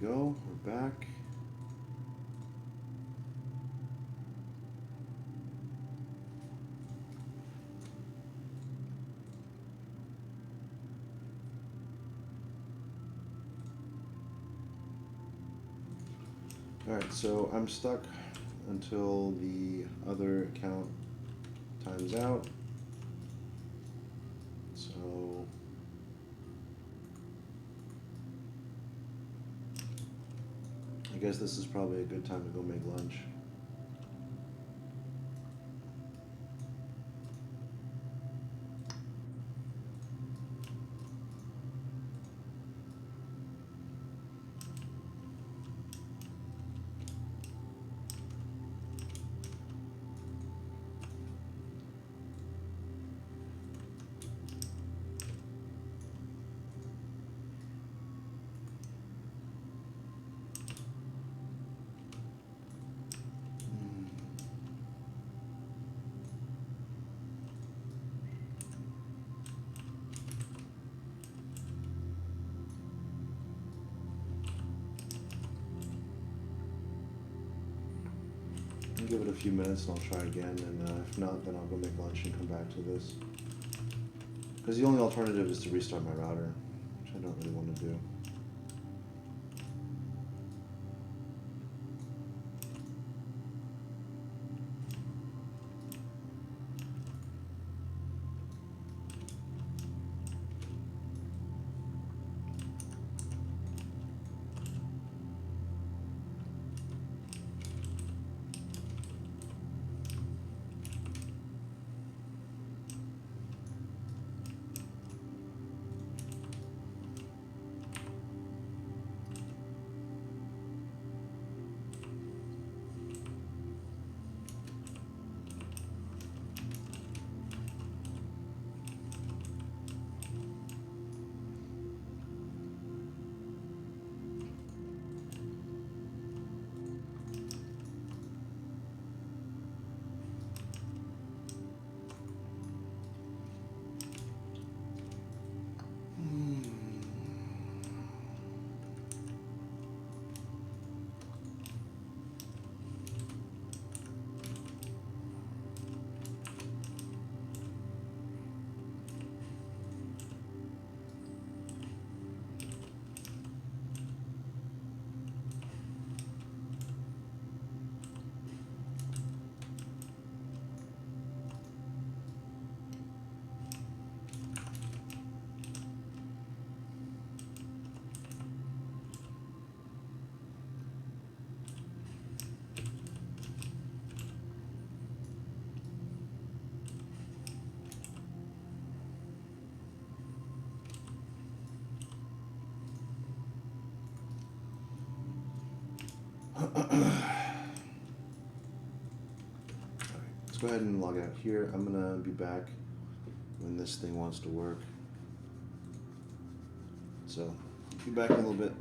go. We're back. Alright, so I'm stuck until the other account times out. So I guess this is probably a good time to go make lunch. I'll give it a few minutes and I'll try again, and if not, then I'll go make lunch and come back to this. Because the only alternative is to restart my router, which I don't really want to do. Let's go ahead and log out here. I'm gonna be back when this thing wants to work. So, be back in a little bit.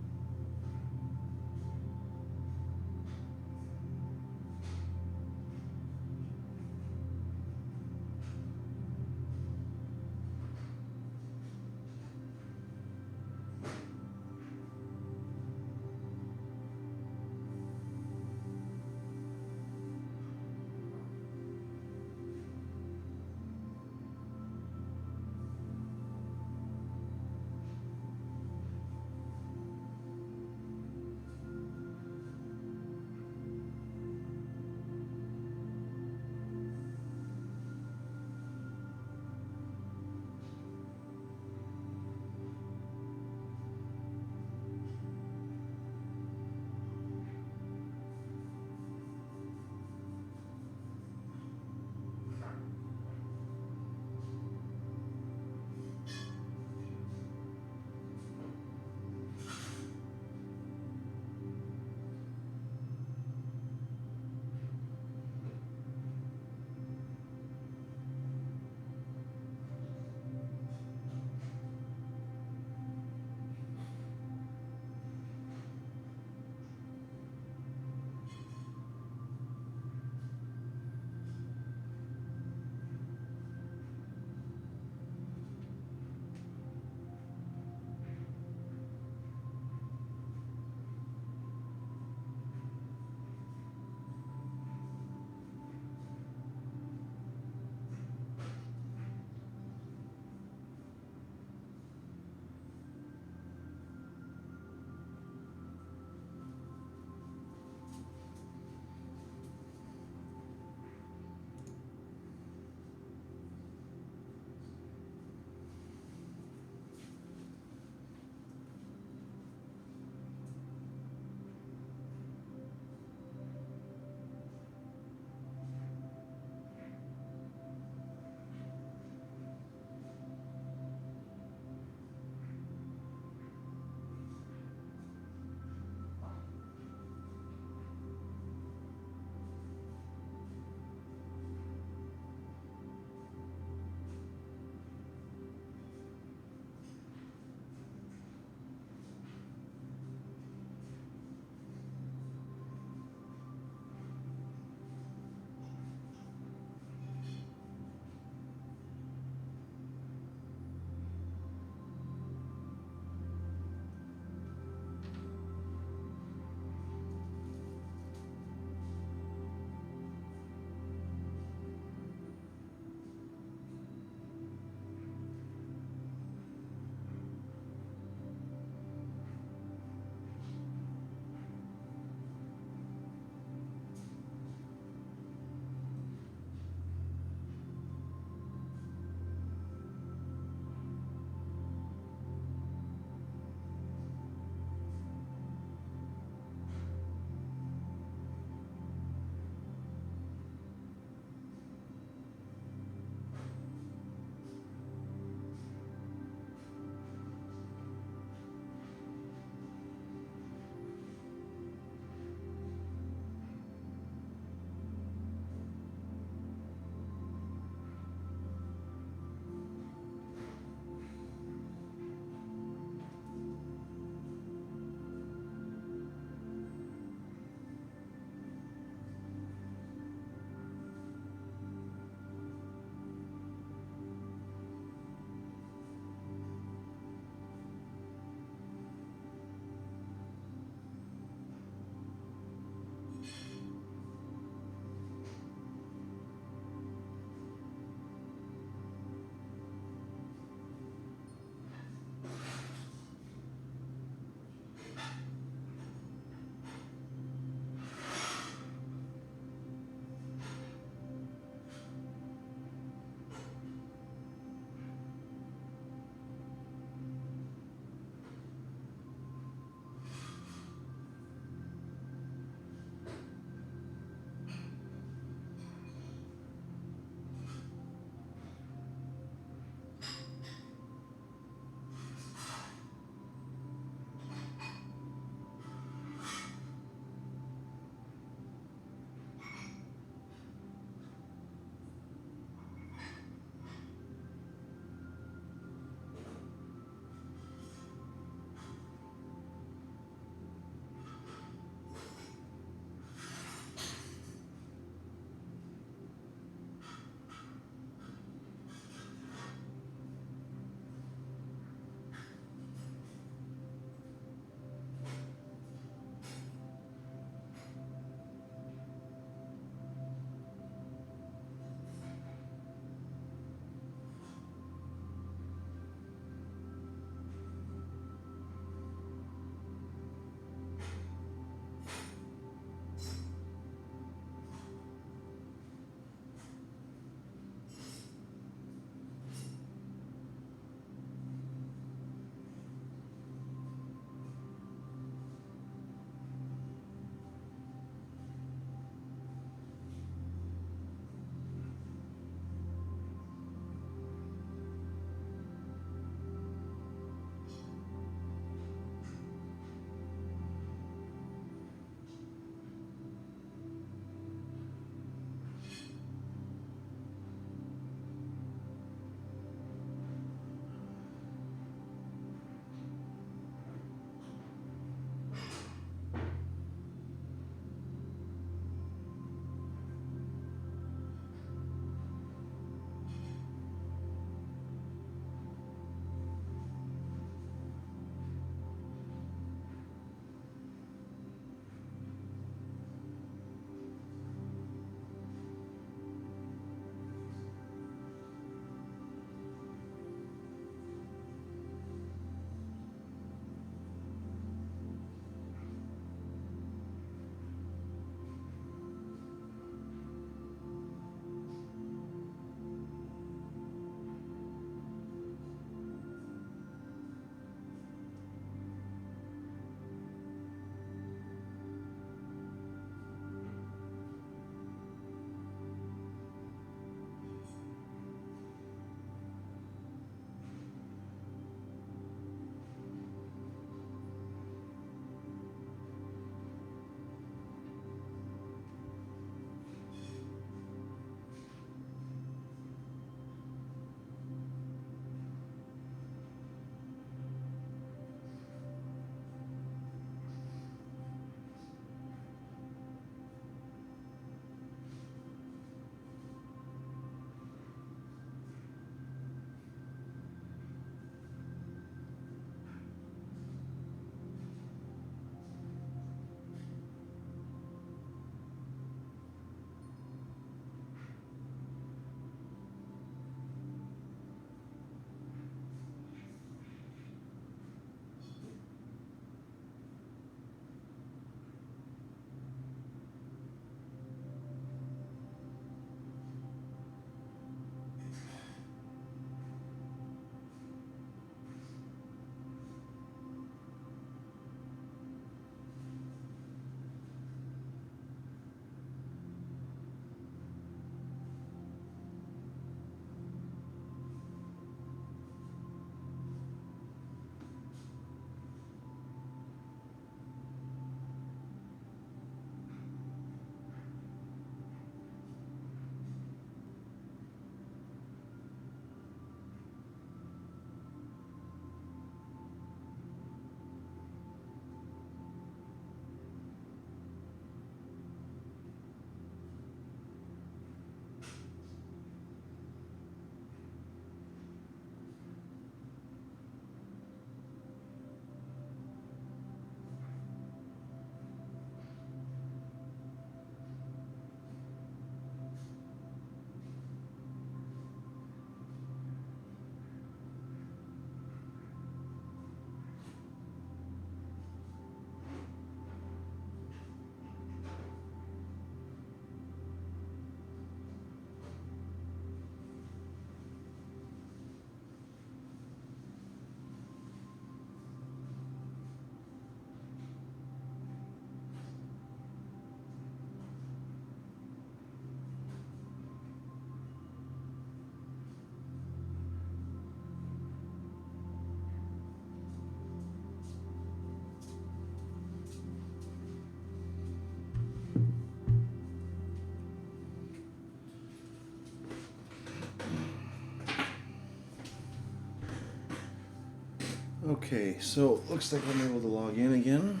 Okay, so looks like I'm able to log in again.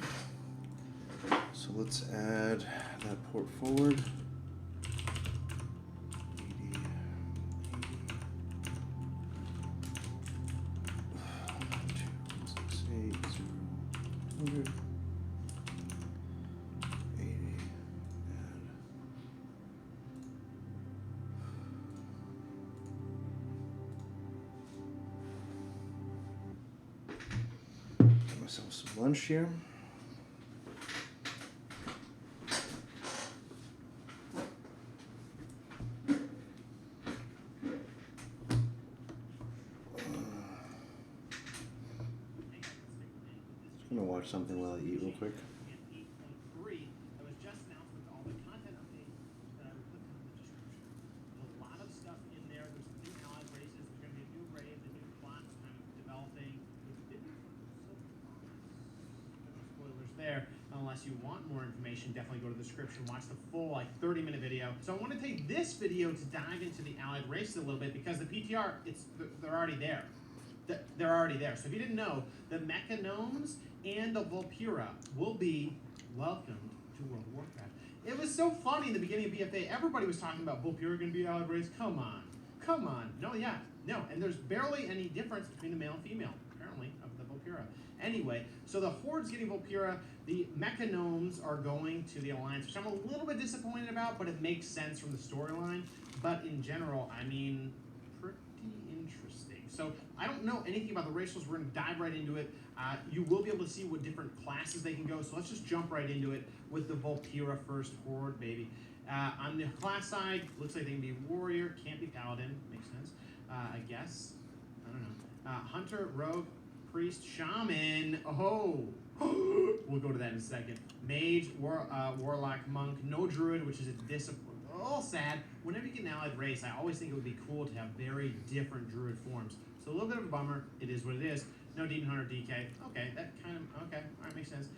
So let's add that port forward. 80, 100, 80, add. Get myself some lunch here. Just gonna watch something while I eat real quick. There. Unless you want more information, definitely go to the description, watch the full like 30-minute video. So I want to take this video to dive into the Allied races a little bit because the PTR, they're already there. They're already there. So if you didn't know, the Mechanomes and the Vulpera will be welcomed to World of Warcraft. It was so funny in the beginning of BFA, everybody was talking about Vulpera going to be Allied race. Come on. Come on. No, yeah. No, and there's barely any difference between the male and female, apparently, of the Vulpera. Anyway, so the Horde's getting Vulpera, the Mechanomes are going to the Alliance, which I'm a little bit disappointed about, but it makes sense from the storyline. But in general, I mean, pretty interesting. So I don't know anything about the racials. We're going to dive right into it. You will be able to see what different classes they can go. So let's just jump right into it with the Vulpera first. Horde, baby. On the class side, looks like they can be Warrior, can't be Paladin. Makes sense, I guess. I don't know. Hunter, Rogue, Priest, Shaman. Oh, we'll go to that in a second. Mage, Warlock, Monk, no Druid, which is a disappointment. Oh, sad. Whenever you get an allied race, I always think it would be cool to have very different Druid forms. So a little bit of a bummer. It is what it is. No Demon Hunter DK. Okay, that kind of, okay. All right, makes sense.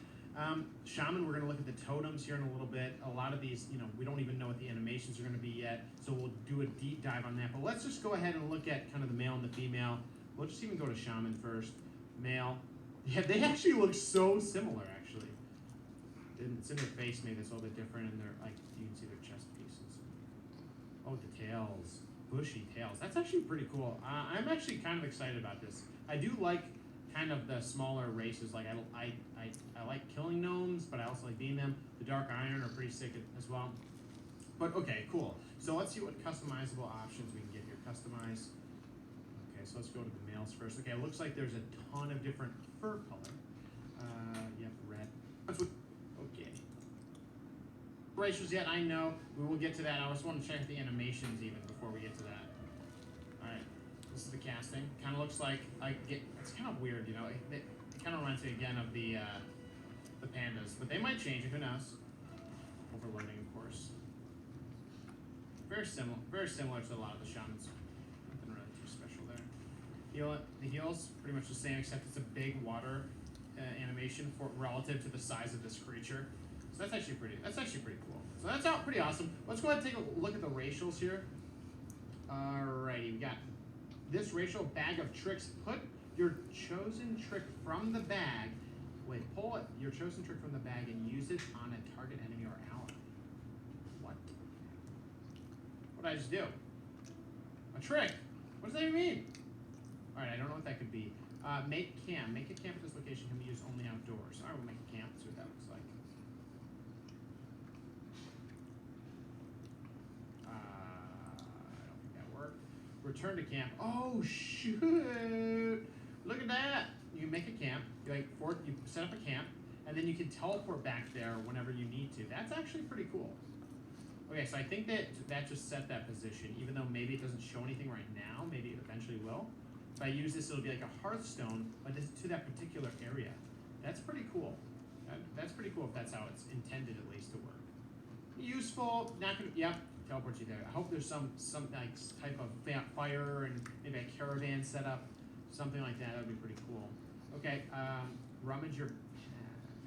Shaman, we're going to look at the totems here in a little bit. A lot of these, we don't even know what the animations are going to be yet, so we'll do a deep dive on that. But let's just go ahead and look at kind of the male and the female. We'll just even go to Shaman first. Male. Yeah, they actually look so similar, actually. It's in their face, maybe it's a little bit different, and they're, like, you can see their chest pieces. Oh, the tails. Bushy tails. That's actually pretty cool. I'm actually kind of excited about this. I do like kind of the smaller races. Like I like killing gnomes, but I also like being them. The Dark Iron are pretty sick as well. But okay, cool. So let's see what customizable options we can get here. Customize. Okay, so let's go to the males first. Okay, it looks like there's a ton of different fur color. Yep, red. Okay. Racials yet, I know. We will get to that. I just want to check the animations even before we get to that. Alright. This is the casting. Kind of looks like it's kind of weird, It kind of reminds me again of the pandas, but they might change it. Who knows? Overloading, of course. Very similar to a lot of the shamans. Nothing really too special there. The heel's pretty much the same, except it's a big water animation relative to the size of this creature. So that's actually pretty cool. So that's out pretty awesome. Let's go ahead and take a look at the racials here. Alrighty, we got this racial bag of tricks. Put your chosen trick from the bag. Wait, pull your chosen trick from the bag and use it on a target enemy or ally. What? What did I just do? A trick. What does that even mean? Alright, I don't know what that could be. Make a camp at this location can be used only outdoors. Alright, we'll make a camp. See what that looks like. I don't think that worked. Return to camp. Oh shoot! Look at that. You make a camp. You set up a camp, and then you can teleport back there whenever you need to. That's actually pretty cool. Okay, so I think that just set that position, even though maybe it doesn't show anything right now. Maybe it eventually will. If I use this, it'll be like a Hearthstone, but it's to that particular area. That's pretty cool. That's pretty cool if that's how it's intended at least to work. Useful. Not gonna. Yep. Teleport you there. I hope there's some like type of fire and maybe a caravan set up, something like that. That would be pretty cool. Okay. Rummage your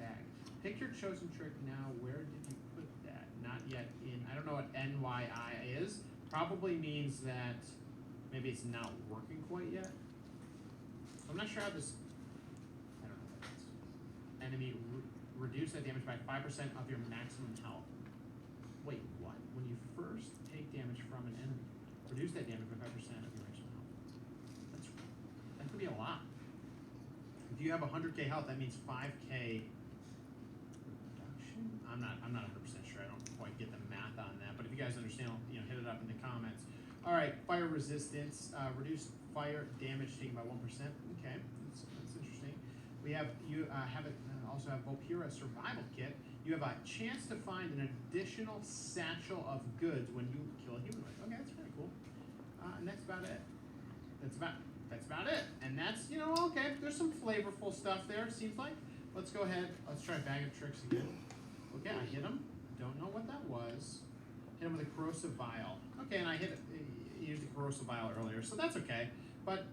bag. Pick your chosen trick now. Where did you put that? Not yet in. I don't know what NYI is. Probably means that maybe it's not working quite yet. So I'm not sure how this enemy, reduce that damage by 5% of your maximum health. Wait, what? When you first take damage from an enemy, reduce that damage by 5% of your maximum health. That could be a lot. If you have 100k health, that means 5k reduction. I'm not 100% sure. I don't quite get the math on that. But if you guys understand, hit it up in the comments. All right, fire resistance, reduce fire damage taken by 1%. Okay, that's interesting. We have also have Volpira survival kit. You have a chance to find an additional satchel of goods when you kill a humanoid. Okay, that's pretty cool. And that's about it. That's about it. And that's, okay, there's some flavorful stuff there, it seems like. Let's go ahead. Let's try Bag of Tricks again. Okay, I hit him. Don't know what that was. Hit him with a corrosive vial. Okay, and I used a corrosive vial earlier, so that's okay. But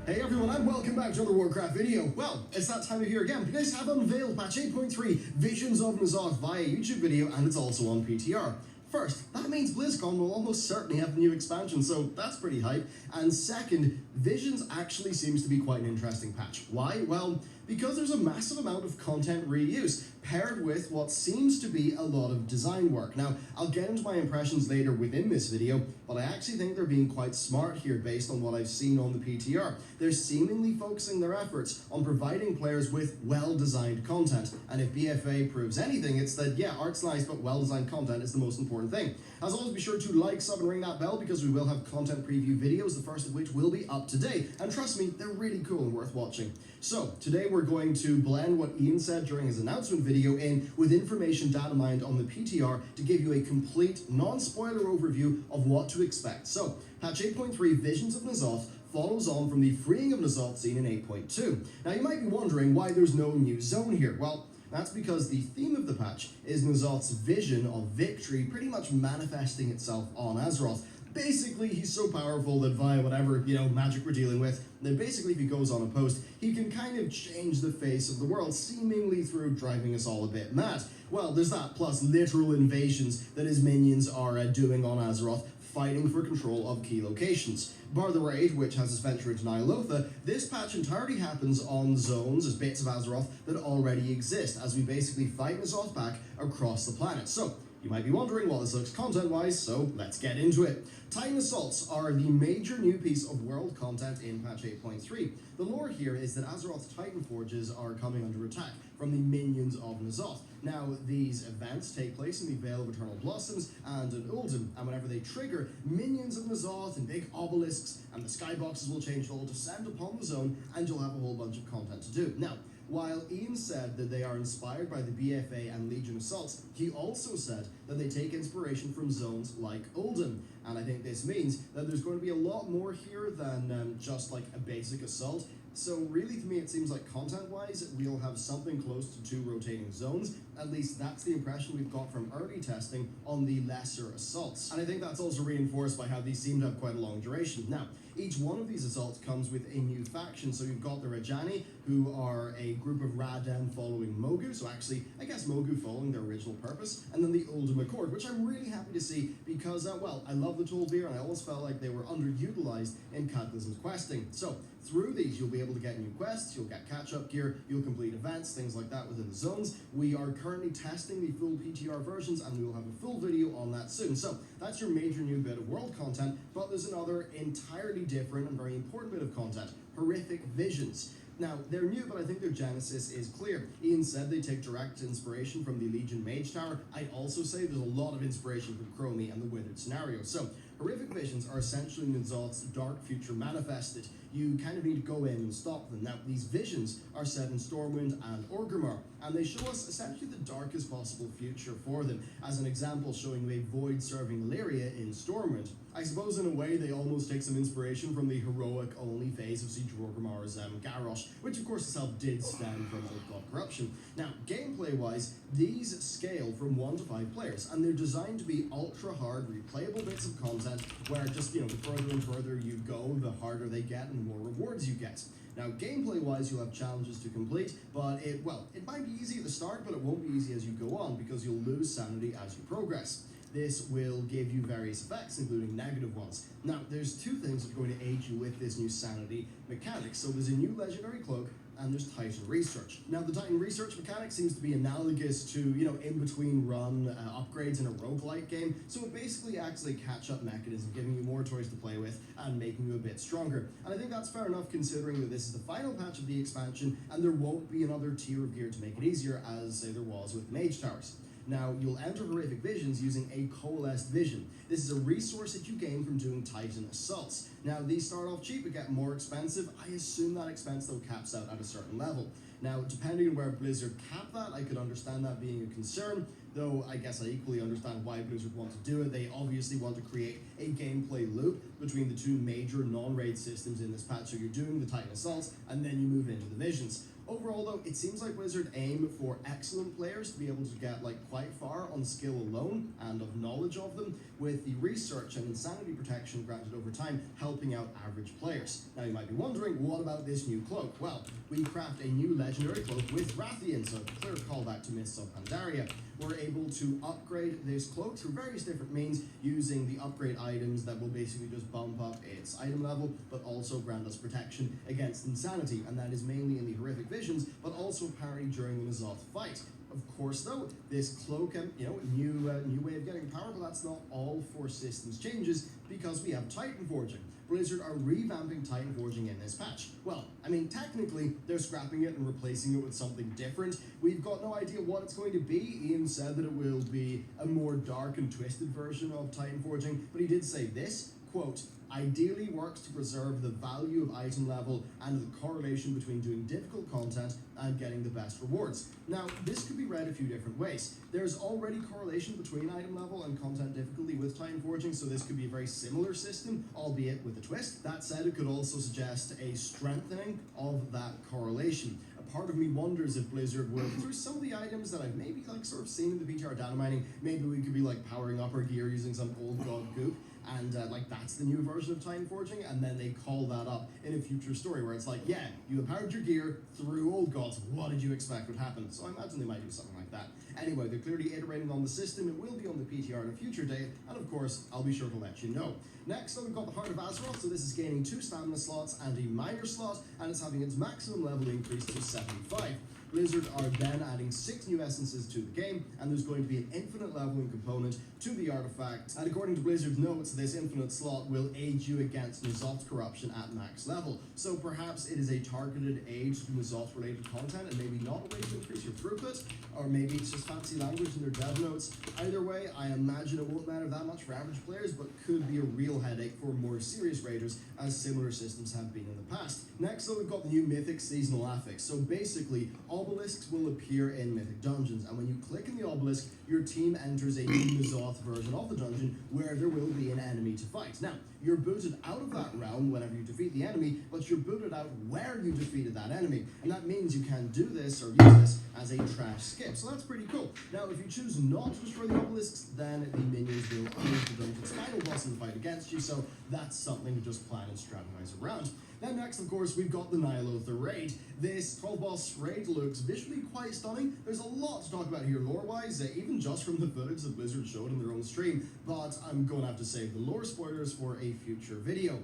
hey everyone, and welcome back to another Warcraft video. Well, it's that time of year again. You guys have unveiled patch 8.3 Visions of N'Zoth via YouTube video, and it's also on PTR. First, that means BlizzCon will almost certainly have the new expansion, so that's pretty hype. And second, Visions actually seems to be quite an interesting patch. Why? Well, because there's a massive amount of content reuse, paired with what seems to be a lot of design work. Now, I'll get into my impressions later within this video, but I actually think they're being quite smart here based on what I've seen on the PTR. They're seemingly focusing their efforts on providing players with well-designed content. And if BFA proves anything, it's that, yeah, art's nice, but well-designed content is the most important thing. As always, be sure to like, sub, and ring that bell because we will have content preview videos, the first of which will be up today. And trust me, they're really cool and worth watching. So, today we're going to blend what Ian said during his announcement video in with information data mined on the PTR to give you a complete, non-spoiler overview of what to expect. So, patch 8.3 Visions of N'Zoth follows on from the Freeing of N'Zoth scene in 8.2. Now, you might be wondering why there's no new zone here. Well, that's because the theme of the patch is N'Zoth's vision of victory pretty much manifesting itself on Azeroth. Basically, he's so powerful that via whatever, magic we're dealing with, that basically if he goes on a post, he can kind of change the face of the world, seemingly through driving us all a bit mad. Well, there's that, plus literal invasions that his minions are doing on Azeroth, fighting for control of key locations. Bar the raid, which has its venture into Nyalotha, this patch entirely happens on zones as bits of Azeroth that already exist, as we basically fight N'Zoth back across the planet. So, you might be wondering what this looks content-wise, so let's get into it. Titan Assaults are the major new piece of world content in patch 8.3. The lore here is that Azeroth's Titan Forges are coming under attack from the minions of N'Zoth. Now, these events take place in the Vale of Eternal Blossoms and in Uldum, and whenever they trigger, minions of N'Zoth and big obelisks and the skyboxes will change, will descend upon the zone, and you'll have a whole bunch of content to do. Now, while Ian said that they are inspired by the BFA and Legion assaults, he also said that they take inspiration from zones like Uldum. And I think this means that there's going to be a lot more here than just like a basic assault. So really, to me, it seems like content-wise, we'll have something close to 2 rotating zones. At least that's the impression we've got from early testing on the lesser assaults. And I think that's also reinforced by how these seem to have quite a long duration. Now, each one of these assaults comes with a new faction. So you've got the Rajani, who are a group of Raden following Mogu. So actually, I guess Mogu following their original purpose. And then the Uldum Accord, which I'm really happy to see because, well, I love the Toolbeer and I always felt like they were underutilized in Cataclysm's questing. So through these, you'll be able to get new quests, you'll get catch-up gear, you'll complete events, things like that within the zones. We are currently testing the full PTR versions and we will have a full video on that soon. So that's your major new bit of world content, but there's another entirely different and very important bit of content, Horrific Visions. Now, they're new, but I think their genesis is clear. Ian said they take direct inspiration from the Legion Mage Tower. I'd also say there's a lot of inspiration from Chromie and the Withered scenario. So, Horrific Visions are essentially N'Zoth's dark future manifested. You kind of need to go in and stop them. Now, these visions are set in Stormwind and Orgrimmar, and they show us essentially the darkest possible future for them. As an example, showing a void serving Illyria in Stormwind. I suppose in a way they almost take some inspiration from the heroic-only phase of Siege of Orgrimmar's Garrosh, which of course itself did stem from Old God Corruption. Now, gameplay-wise, these scale from 1 to 5 players, and they're designed to be ultra-hard, replayable bits of content where just, the further and further you go, the harder they get and the more rewards you get. Now, gameplay-wise, you'll have challenges to complete, but it might be easy at the start, but it won't be easy as you go on, because you'll lose sanity as you progress. This will give you various effects, including negative ones. Now, there's 2 things that are going to aid you with this new sanity mechanic. So there's a new legendary cloak, and there's Titan Research. Now, the Titan Research mechanic seems to be analogous to, in-between run upgrades in a roguelike game, so it basically acts like a catch-up mechanism, giving you more toys to play with and making you a bit stronger. And I think that's fair enough considering that this is the final patch of the expansion, and there won't be another tier of gear to make it easier, as, say, there was with Mage Towers. Now, you'll enter Horrific Visions using a Coalesced Vision. This is a resource that you gain from doing Titan Assaults. Now, these start off cheap but get more expensive. I assume that expense, though, caps out at a certain level. Now, depending on where Blizzard cap that, I could understand that being a concern, though I guess I equally understand why Blizzard want to do it. They obviously want to create a gameplay loop between the 2 major non-raid systems in this patch. So you're doing the Titan Assaults, and then you move into the Visions. Overall, though, it seems like Blizzard aim for excellent players to be able to get quite far on skill alone and of knowledge of them, with the research and insanity protection granted over time helping out average players. Now, you might be wondering, what about this new cloak? Well, we craft a new legendary cloak with Rathian, so a clear callback to Mists of Pandaria. We're able to upgrade this cloak through various different means using the upgrade items that will basically just bump up its item level, but also grant us protection against insanity, and that is mainly in the Horrific Visions, but also apparently during the N'Zoth fight. Of course, though, this cloak and new way of getting power, but that's not all for systems changes, because we have Titan Forging. Blizzard are revamping Titan Forging in this patch. Well, technically, they're scrapping it and replacing it with something different. We've got no idea what it's going to be. Ian said that it will be a more dark and twisted version of Titan Forging, but he did say this, quote, ideally works to preserve the value of item level and the correlation between doing difficult content and getting the best rewards. Now, this could be read a few different ways. There's already correlation between item level and content difficulty with Titan Forging, so this could be a very similar system, albeit with a twist. That said, it could also suggest a strengthening of that correlation. A part of me wonders if Blizzard would, through some of the items that I've maybe sort of seen in the PTR data mining, maybe we could be powering up our gear using some old god goop, and that's the new version of Titan Forging, and then they call that up in a future story where it's yeah, you empowered your gear through old gods, what did you expect would happen? So I imagine they might do something like that. Anyway, they're clearly iterating on the system. It will be on the PTR in a future day, and of course, I'll be sure to let you know. Next, we've got the Heart of Azeroth, so this is gaining 2 stamina slots and a minor slot, and it's having its maximum level increased to 75. Blizzard are then adding 6 new essences to the game, and there's going to be an infinite leveling component to the artifact. And according to Blizzard's notes, this infinite slot will aid you against N'Zoth corruption at max level. So perhaps it is a targeted aid to N'Zoth related content, and maybe not a way to increase your throughput, or maybe it's just fancy language in their dev notes. Either way, I imagine it won't matter that much for average players, but could be a real headache for more serious raiders, as similar systems have been in the past. Next, though, we've got the new Mythic Seasonal Affix. So basically, obelisks will appear in Mythic dungeons, and when you click in the obelisk, your team enters a new N'Zoth version of the dungeon where there will be an enemy to fight. Now, you're booted out of that realm whenever you defeat the enemy, but you're booted out where you defeated that enemy, and that means you can do this or use this as a trash skip, so that's pretty cool. Now, if you choose not to destroy the obelisks, then the minions will use the dungeon's final boss in the fight against you, so that's something to just plan and strategize around. Then next, of course, we've got the Nylothar raid. This 12-boss raid looks visually quite stunning. There's a lot to talk about here lore-wise, even just from the footage that Blizzard showed in their own stream, but I'm going to have to save the lore spoilers for a future video.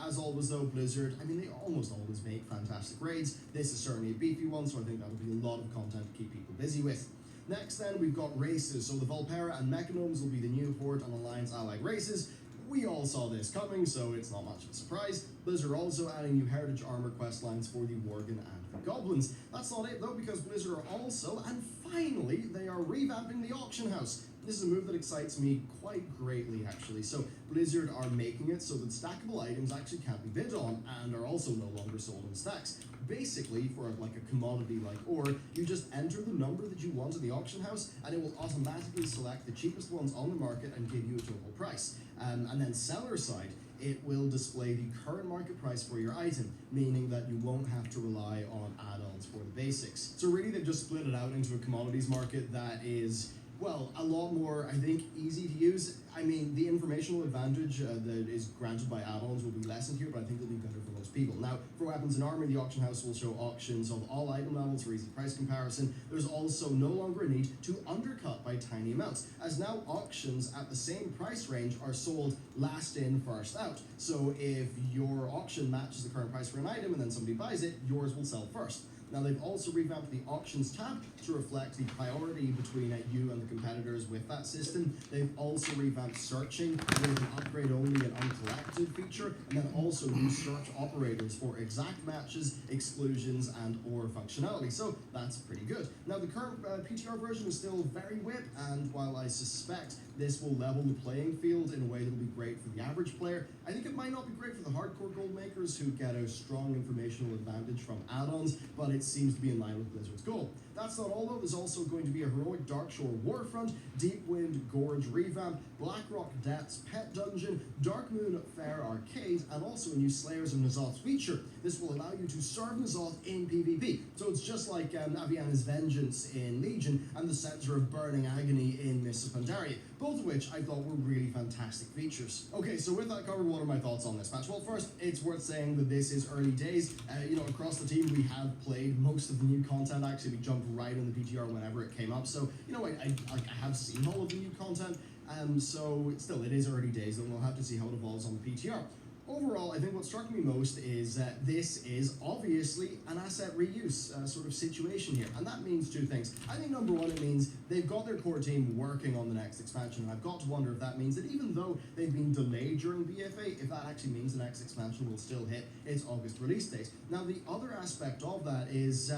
As always though, Blizzard, they almost always make fantastic raids. This is certainly a beefy one, so I think that'll be a lot of content to keep people busy with. Next then, we've got races. So the Volpera and Mechanomes will be the new Horde and Alliance allied races. We all saw this coming, so it's not much of a surprise. Blizzard are also adding new Heritage Armor quest lines for the Worgen and the Goblins. That's not it though, because Blizzard are also, and finally, they are revamping the auction house. This is a move that excites me quite greatly, actually. So Blizzard are making it so that stackable items actually can't be bid on and are also no longer sold in stacks. Basically, for like a commodity like ore, you just enter the number that you want in the auction house and it will automatically select the cheapest ones on the market and give you a total price. And then seller side, it will display the current market price for your item, meaning that you won't have to rely on add-ons for the basics. So really they've just split it out into a commodities market that is, well, a lot more, I think, easy to use. I mean, the informational advantage that is granted by add-ons will be lessened here, but I think it'll be better for most people. Now, for weapons and armor, the auction house will show auctions of all item levels for easy price comparison. There's also no longer a need to undercut by tiny amounts, as now auctions at the same price range are sold last in, first out. So if your auction matches the current price for an item and then somebody buys it, yours will sell first. Now they've also revamped the auctions tab to reflect the priority between you and the competitors with that system. They've also revamped searching with an upgrade only and uncollected feature, and then also new search operators for exact matches, exclusions, and or functionality. So that's pretty good. Now the current PTR version is still very whip, and while I suspect this will level the playing field in a way that will be great for the average player, I think it might not be great for the hardcore gold makers who get a strong informational advantage from add-ons, but it seems to be in line with Blizzard's goal. That's not all though, there's also going to be a heroic Darkshore Warfront, Deepwind Gorge revamp, Blackrock Depths Pet Dungeon, Darkmoon Fair Arcade, and also a new Slayers of N'Zoth feature. This will allow you to serve N'Zoth in PvP. So it's just like Aviana's Vengeance in Legion and the Center of Burning Agony in Mists of Pandaria, both of which I thought were really fantastic features. Okay, so with that covered, what are my thoughts on this patch? Well, first, it's worth saying that this is early days. Across the team, we have played most of the new content. Actually, we jumped right in the PTR whenever it came up. So, I have seen all of the new content. So still, it is early days, and we'll have to see how it evolves on the PTR. Overall, I think what struck me most is that this is obviously an asset reuse sort of situation here, and that means two things. I think number one, it means they've got their core team working on the next expansion, and I've got to wonder if that means that even though they've been delayed during BFA, if that actually means the next expansion will still hit its August release date. Now, the other aspect of that is,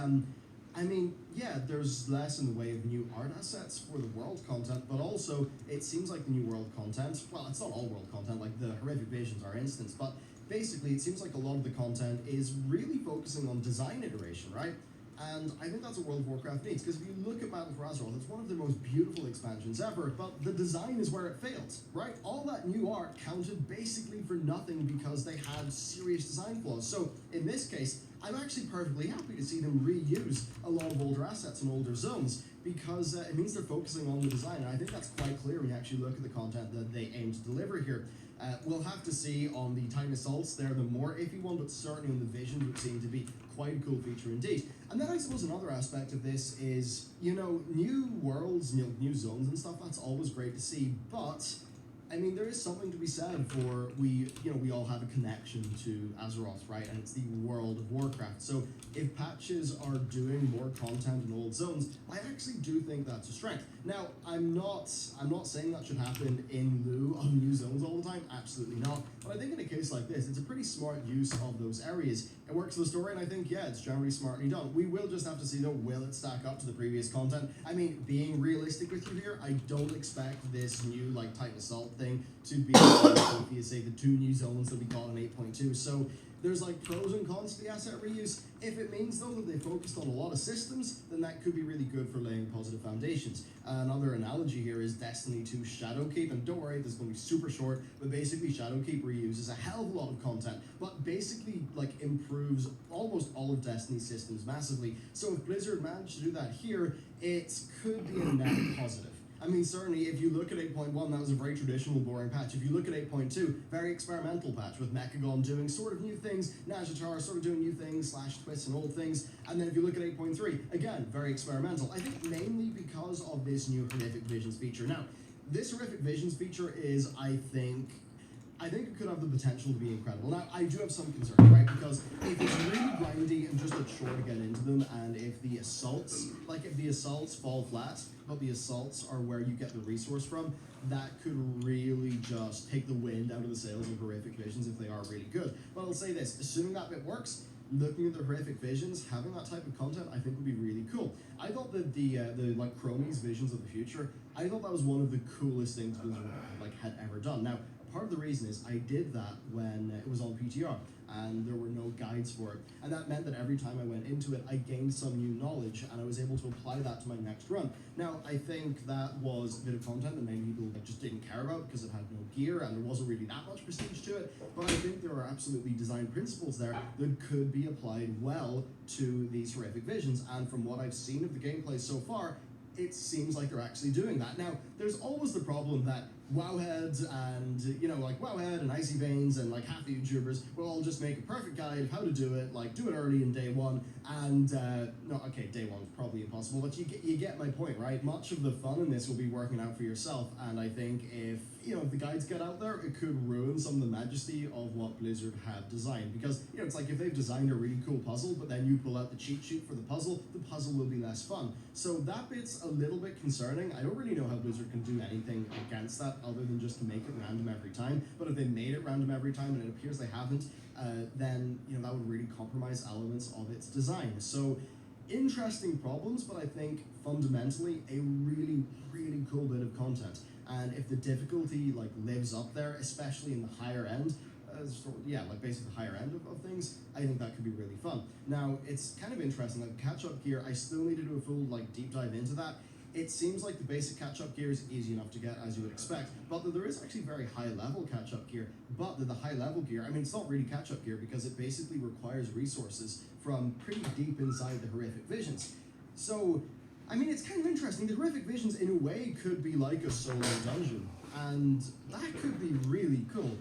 there's less in the way of new art assets for the world content, but also it seems like the new world content, well, it's not all world content, like the Horrific Visions are instance, but basically it seems like a lot of the content is really focusing on design iteration, right? And I think that's what World of Warcraft needs, because if you look at Battle for Azeroth, it's one of the most beautiful expansions ever, but the design is where it failed, right? All that new art counted basically for nothing because they had serious design flaws. So in this case, I'm actually perfectly happy to see them reuse a lot of older assets and older zones, because it means they're focusing on the design, and I think that's quite clear when you actually look at the content that they aim to deliver here. We'll have to see on the Titan Assaults, they're the more iffy one, but certainly on the Visions would seem to be quite a cool feature indeed. And then I suppose another aspect of this is, new worlds, new zones and stuff, that's always great to see, but I mean, there is something to be said for we all have a connection to Azeroth, right? And it's the World of Warcraft. So if patches are doing more content in old zones, I actually do think that's a strength. Now, I'm not saying that should happen in lieu of new zones all the time. Absolutely not. But I think in a case like this, it's a pretty smart use of those areas. It works for the story, and I think, yeah, it's generally smartly done. We will just have to see, though, will it stack up to the previous content? I mean, being realistic with you here, I don't expect this new, Titan Assault thing to be if you say the two new zones that we got in 8.2. So there's pros and cons to the asset reuse. If it means though that they focused on a lot of systems, then that could be really good for laying positive foundations. Another analogy here is Destiny 2 Shadowkeep, and don't worry, this is going to be super short, but basically Shadowkeep reuses a hell of a lot of content, but basically improves almost all of Destiny's systems massively. So if Blizzard managed to do that here, it could be a net positive. I mean, certainly, if you look at 8.1, that was a very traditional, boring patch. If you look at 8.2, very experimental patch, with Mechagon doing sort of new things, Nazjatar sort of doing new things, / twists and old things. And then if you look at 8.3, again, very experimental. I think mainly because of this new Horrific Visions feature. Now, this Horrific Visions feature is, I think it could have the potential to be incredible. Now, I do have some concerns, right? Because if it's really grindy and just a chore to get into them, and if the assaults, fall flat, but the assaults are where you get the resource from, that could really just take the wind out of the sails of Horrific Visions if they are really good. But I'll say this, assuming that bit works, looking at the Horrific Visions, having that type of content, I think would be really cool. I thought that the Chromies Visions of the Future I thought that was one of the coolest things Blizzard had ever done. Now, part of the reason is I did that when it was on PTR, and there were no guides for it. And that meant that every time I went into it, I gained some new knowledge, and I was able to apply that to my next run. Now, I think that was a bit of content that many people just didn't care about because it had no gear, and there wasn't really that much prestige to it. But I think there are absolutely design principles there that could be applied well to these horrific visions. And from what I've seen of the gameplay so far, it seems like they're actually doing that. Now, there's always the problem that Wowheads and, Wowhead and Icy Veins and, half the YouTubers will all just make a perfect guide of how to do it, do it early in day one, and, no, okay, day one's probably impossible, but you get my point, right? Much of the fun in this will be working out for yourself, and I think if the guides get out there, it could ruin some of the majesty of what Blizzard had designed, because, it's like if they've designed a really cool puzzle, but then you pull out the cheat sheet for the puzzle will be less fun. So that bit's a little bit concerning. I don't really know how Blizzard can do anything against that other than just to make it random every time, but if they made it random every time, and it appears they haven't, then, that would really compromise elements of its design. So, interesting problems, but I think fundamentally a really, really cool bit of content. And if the difficulty lives up there, especially in the higher end, basically the higher end of things, I think that could be really fun. Now, it's kind of interesting, catch-up gear, I still need to do a full deep dive into that. It seems like the basic catch-up gear is easy enough to get, as you would expect, but there is actually very high-level catch-up gear. But the high-level gear, it's not really catch-up gear because it basically requires resources from pretty deep inside the horrific visions. So, it's kind of interesting. The horrific visions, in a way, could be like a solo dungeon, and that could be really cool.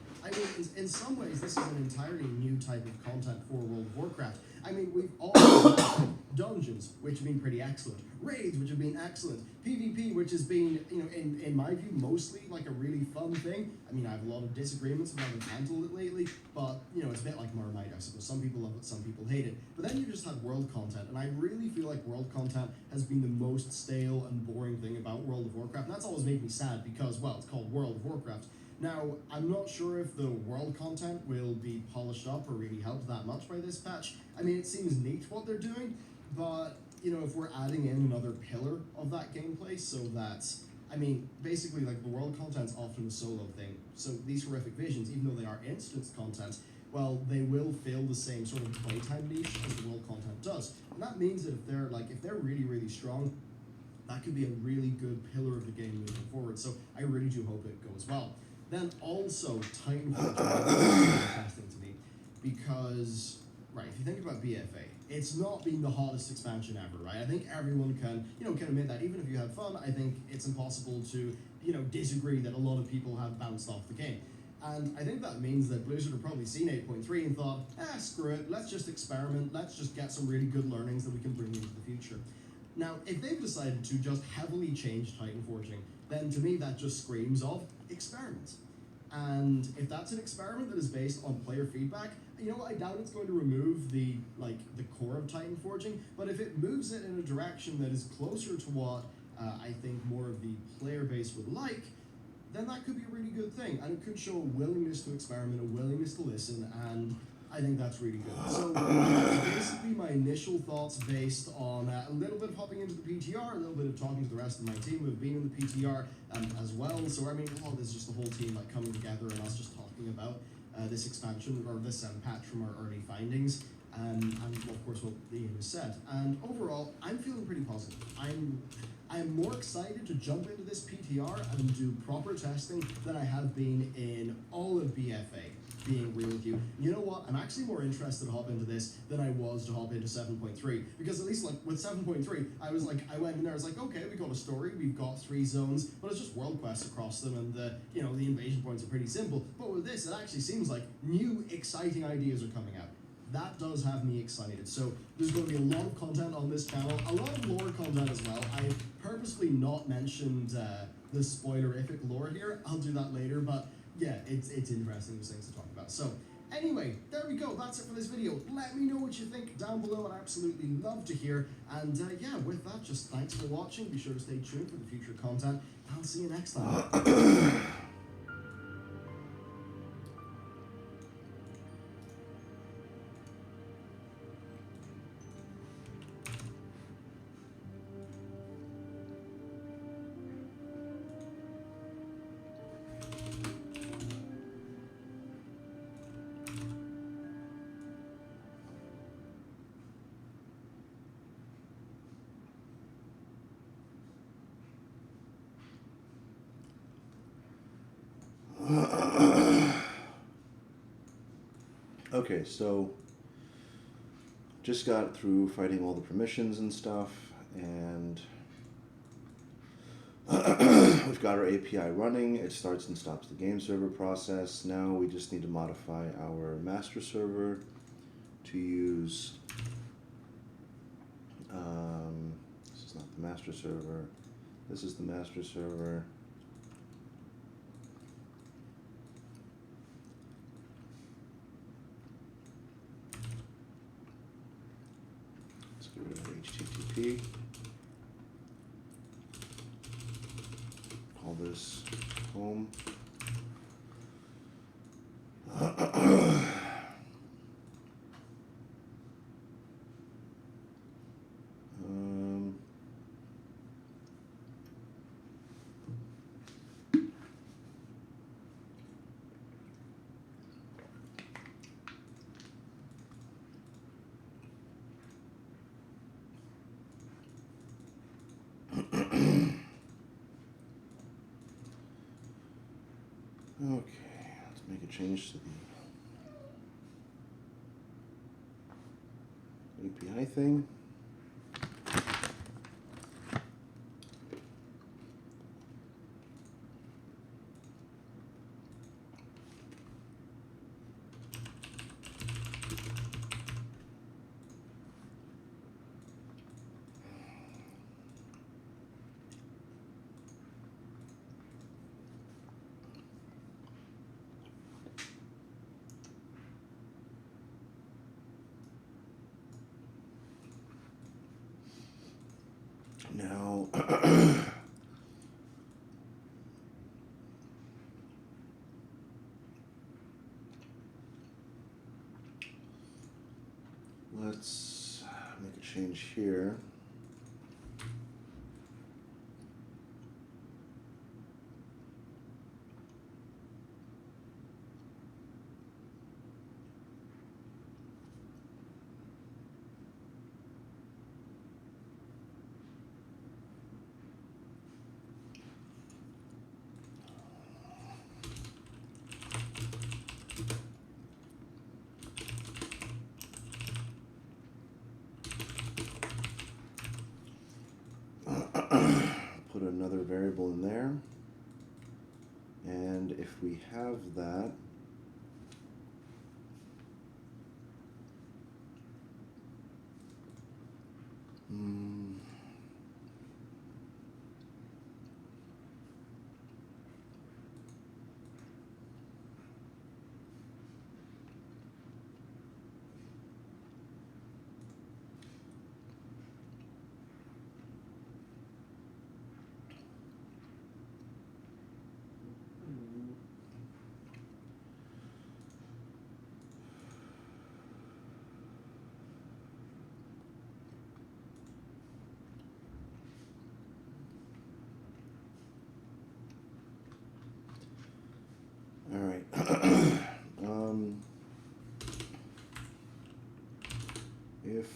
In some ways, this is an entirely new type of content for World of Warcraft. We've always had dungeons, which have been pretty excellent, raids, which have been excellent, PvP, which has been, in my view, mostly a really fun thing. I have a lot of disagreements about how they've handled it lately, but, it's a bit like Marmite, I suppose. Some people love it, some people hate it. But then you just had world content, and I really feel like world content has been the most stale and boring thing about World of Warcraft, and that's always made me sad because, well, it's called World of Warcraft. Now, I'm not sure if the world content will be polished up or really helped that much by this patch. It seems neat what they're doing, but, if we're adding in another pillar of that gameplay so that, basically, the world content's often a solo thing. So these horrific visions, even though they are instance content, well, they will fill the same sort of playtime niche as the world content does. And that means that if they're really, really strong, that could be a really good pillar of the game moving forward. So I really do hope it goes well. Then also, Titanfall is interesting to me because, right, if you think about BFA, it's not been the hottest expansion ever, right? I think everyone can admit that. Even if you had fun, I think it's impossible to, disagree that a lot of people have bounced off the game. And I think that means that Blizzard have probably seen 8.3 and thought, screw it, let's just experiment, let's just get some really good learnings that we can bring into the future. Now, if they've decided to just heavily change Titan Forging, then to me that just screams of experiment. And if that's an experiment that is based on player feedback, I doubt it's going to remove the core of Titan Forging, but if it moves it in a direction that is closer to what I think more of the player base would like, then that could be a really good thing, and it could show a willingness to experiment, a willingness to listen, and I think that's really good. So that's basically my initial thoughts based on a little bit of hopping into the PTR, a little bit of talking to the rest of my team who have been in the PTR as well. So a lot of this is just the whole team coming together and us just talking about this expansion or this patch from our early findings. And of course what Ian has said. And overall, I'm feeling pretty positive. I'm more excited to jump into this PTR and do proper testing than I have been in all of BFA, being real with you. You know what? I'm actually more interested to hop into this than I was to hop into 7.3. Because at least with 7.3, I went in there, I was like, okay, we got a story, we've got 3 zones, but it's just world quests across them, and the invasion points are pretty simple. But with this, it actually seems like new, exciting ideas are coming out. That does have me excited. So there's going to be a lot of content on this channel, a lot of lore content as well. I've purposely not mentioned the spoilerific lore here. I'll do that later, but yeah, it's interesting, those things to talk about. So anyway, there we go. That's it for this video. Let me know what you think down below. I'd absolutely love to hear. And yeah, with that, just thanks for watching. Be sure to stay tuned for the future content. I'll see you next time. Okay, so just got through fighting all the permissions and stuff, and we've got our API running. It starts and stops the game server process. Now we just need to modify our master server to use, this is not the master server, this is the master server. Let's get rid of HTTP. Call this home. Okay, let's make a change to the API thing. Now, let's make a change here. Put another variable in there, and if we have that, all right. If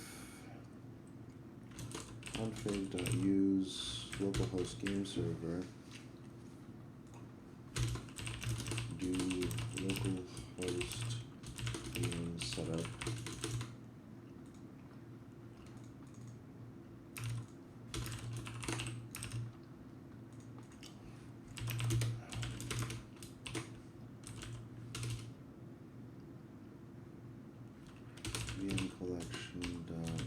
config.use localhost game server do localhost game setup VM collection dot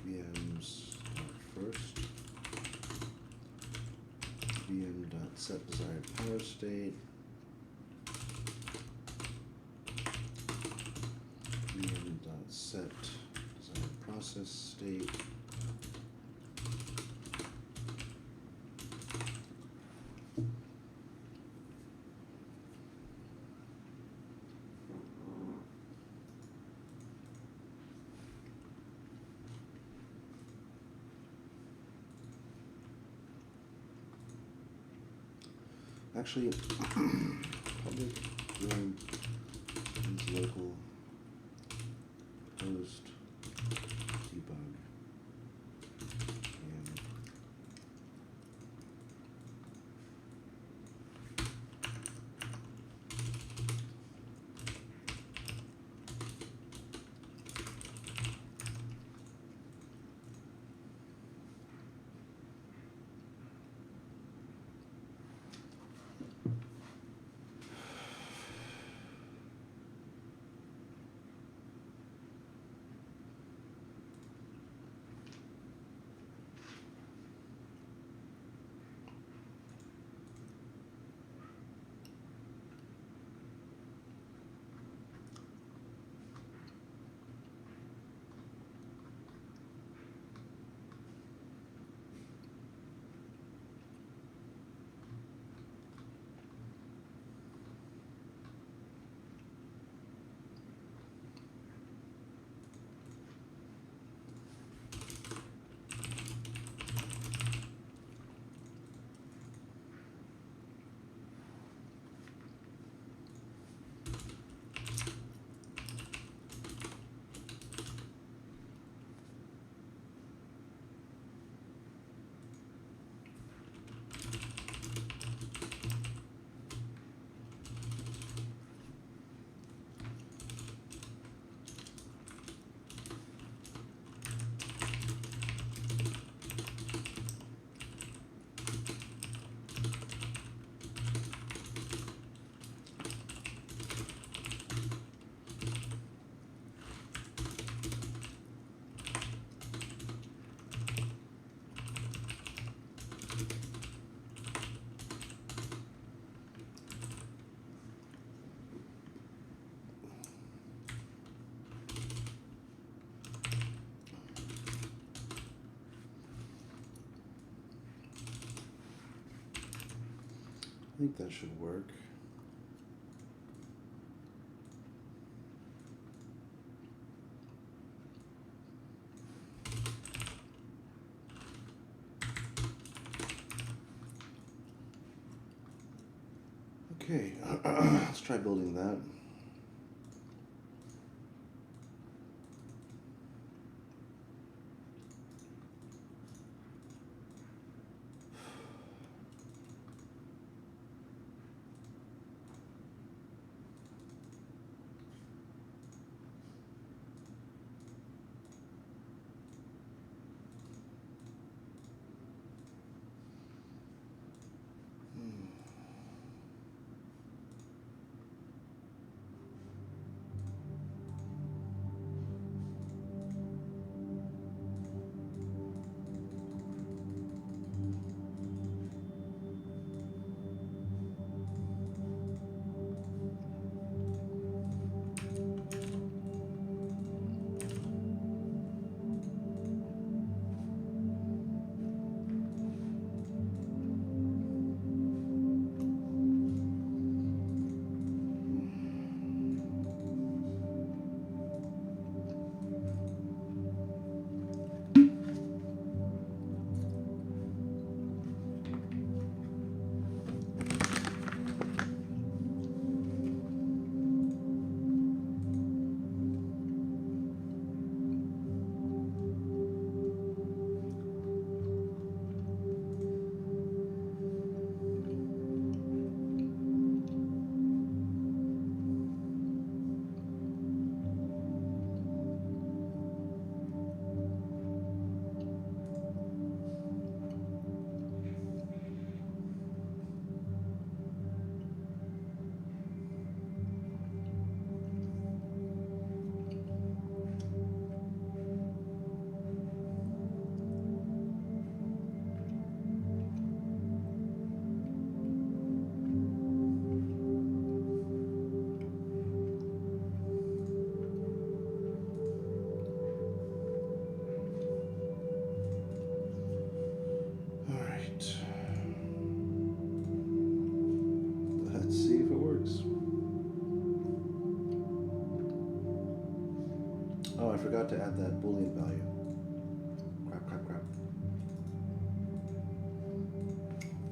VMs first VM dot set desired power state VM dot set desired process state actually public room is local host debug and think that should work. Okay, let's try building that. Let's see if it works. Oh, I forgot to add that Boolean value. Crap.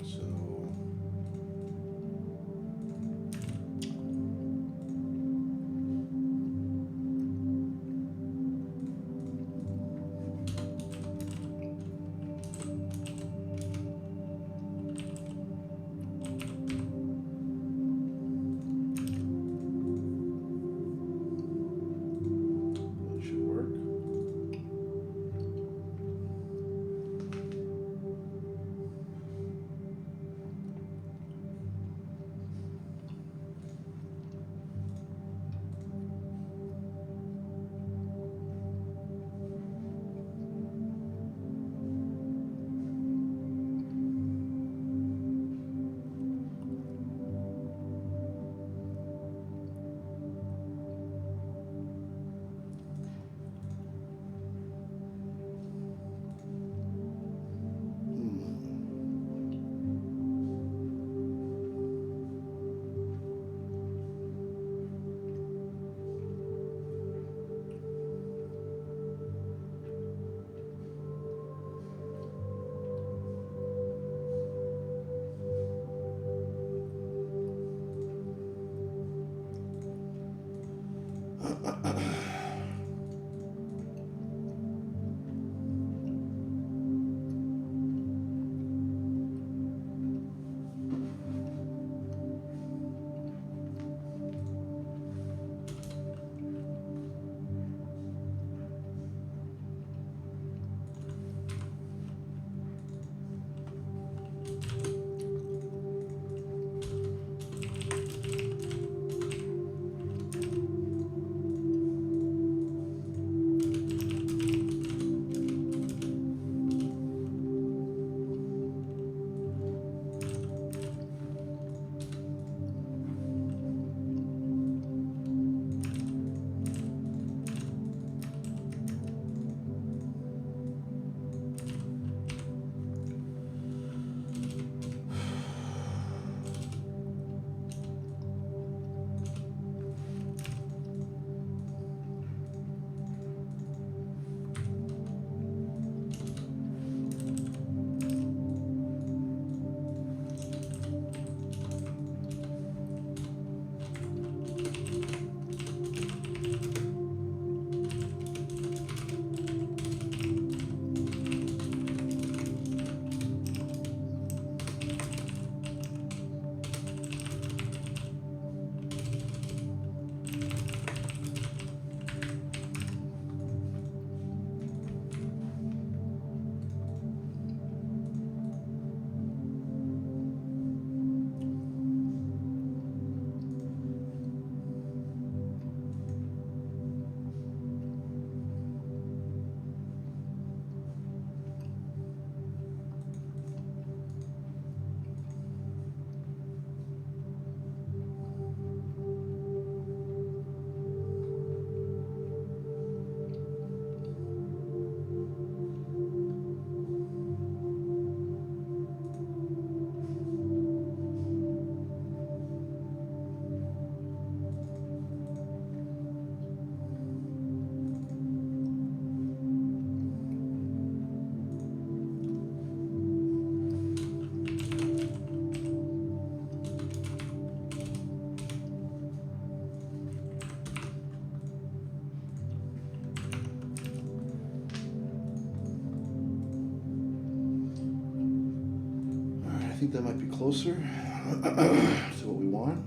So that should work. think that might be closer to what we want.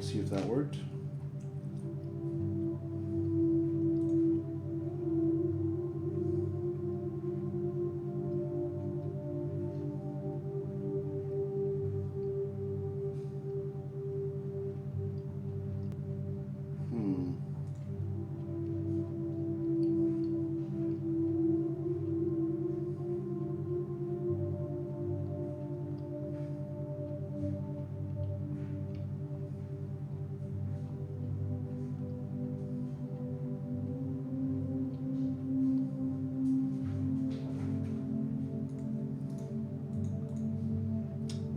See if that worked.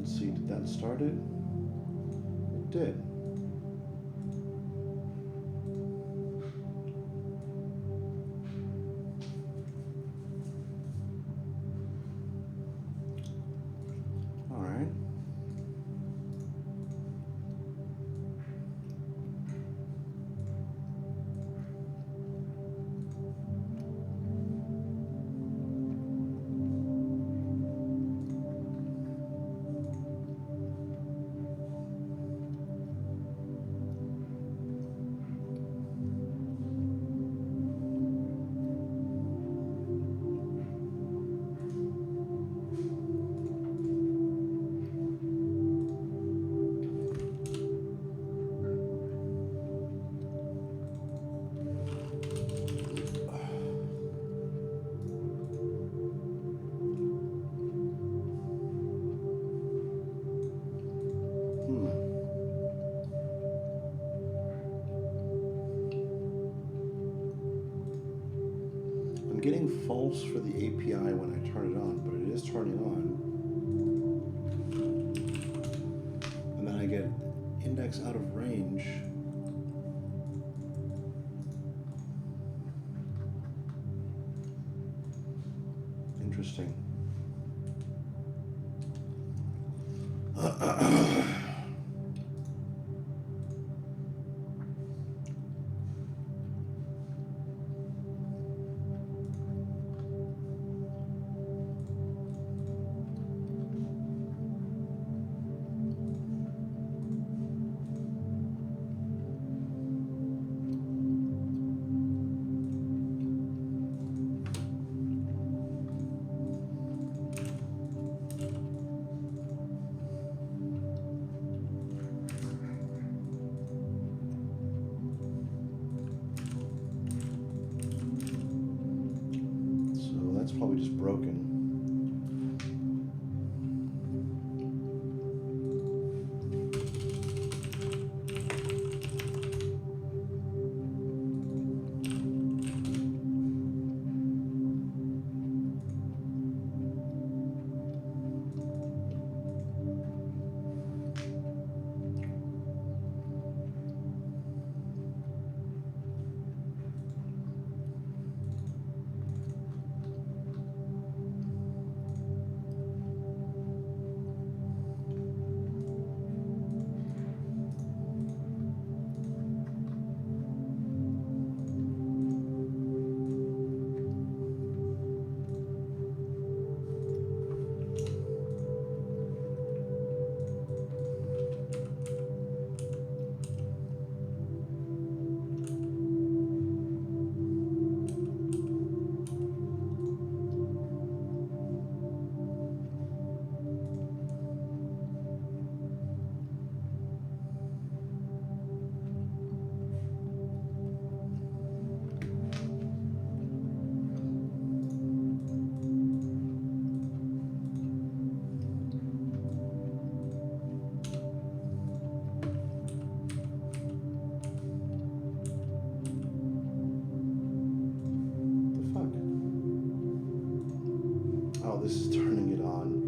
See, did that start it? It did. All right. Getting false for the API when I turn it on, but it is turning on. And then I get index out of range. Interesting. Probably just broken. Oh, this is turning it on.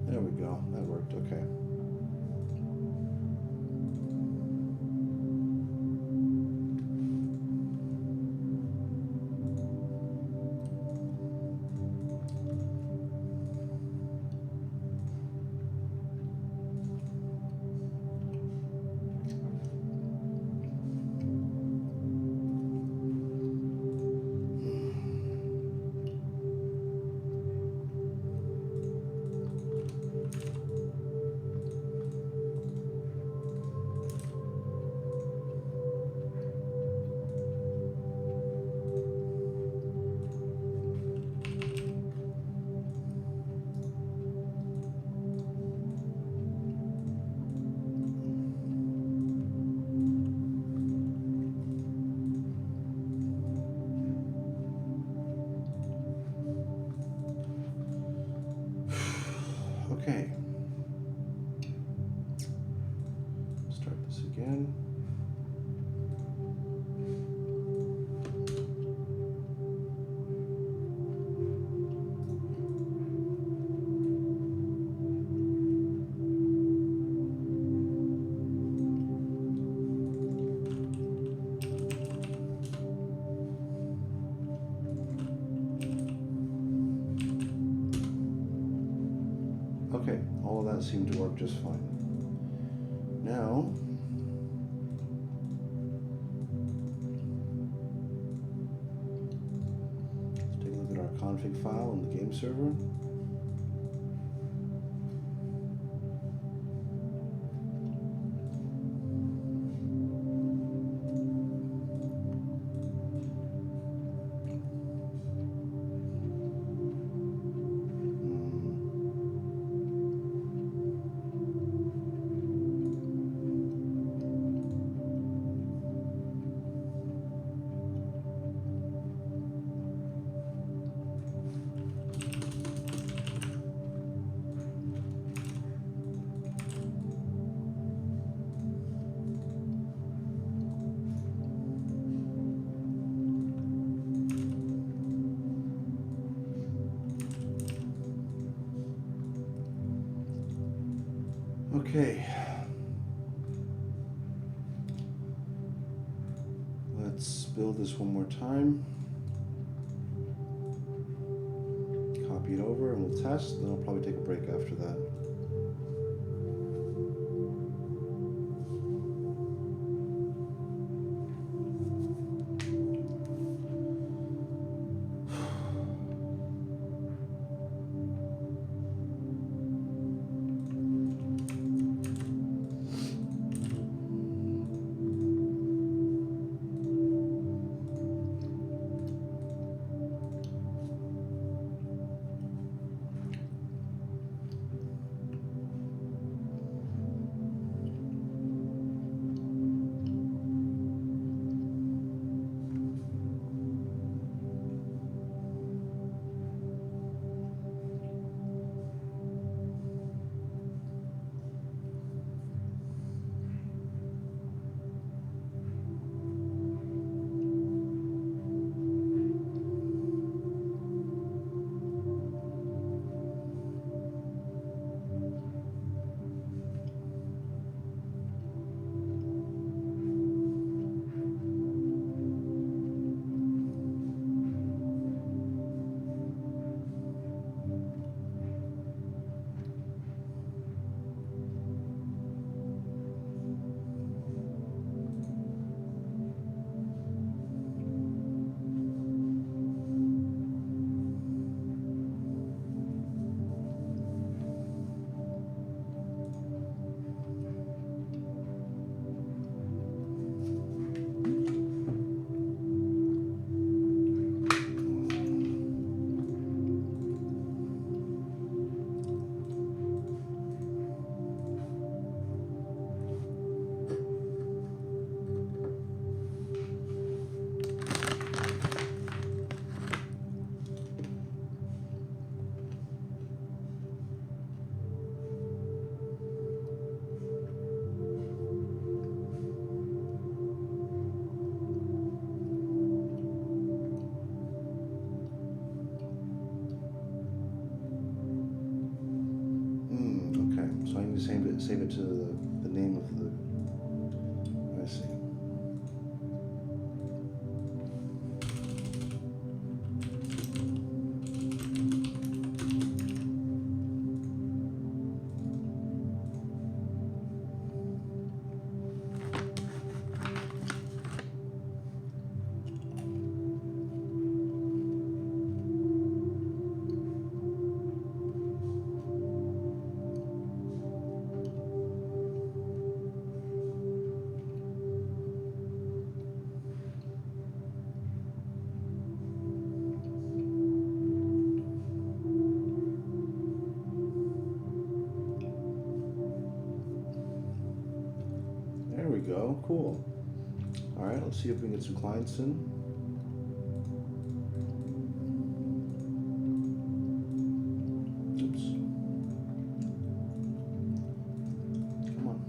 There we go. That worked. Okay. Okay. Start this again. Okay, all of that seemed to work just fine. Now, let's take a look at our config file in the game server. Okay. Let's build this one more time. Copy it over and we'll test, then I'll probably take a break after that. I need to save it to the name of the. I see. There we go. Cool. All right, let's see if we can get some clients in. Oops. Come on.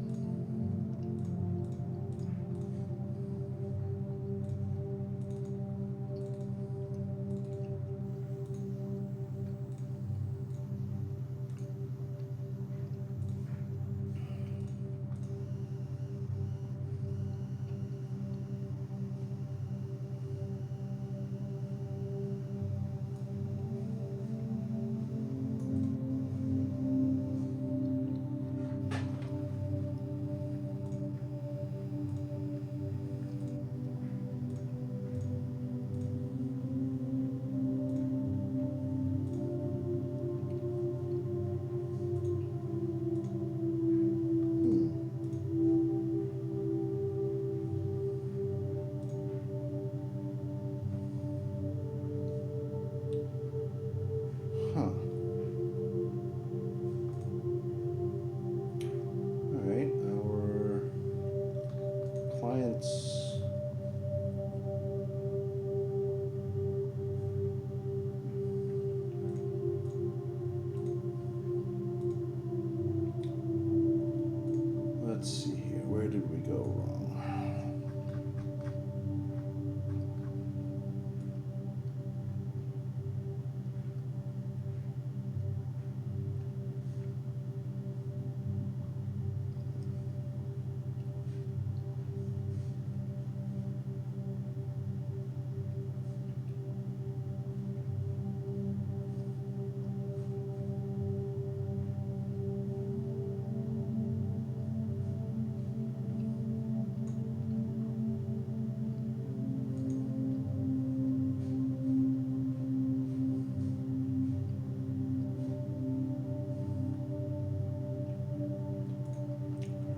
Huh. All right, our clients. Let's see here. Where did we go wrong?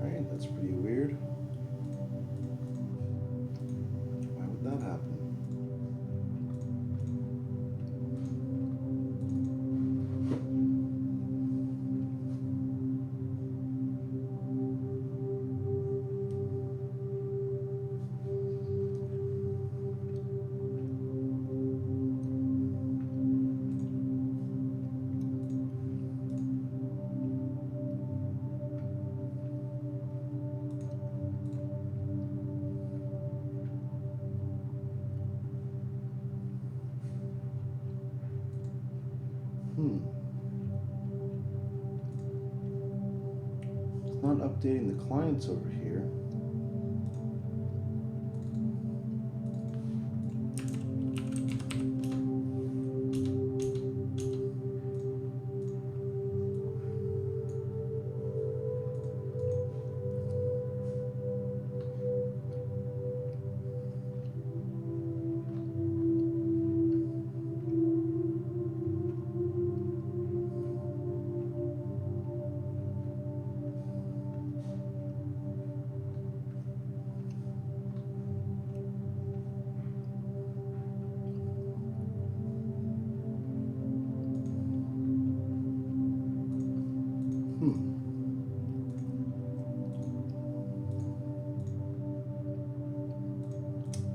Alright, that's pretty weird. Why would that happen? It's not updating the clients over here.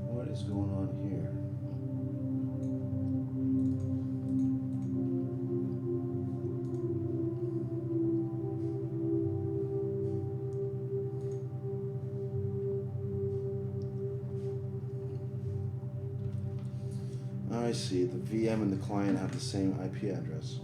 What is going on here? I see. The VM and the client have the same IP address.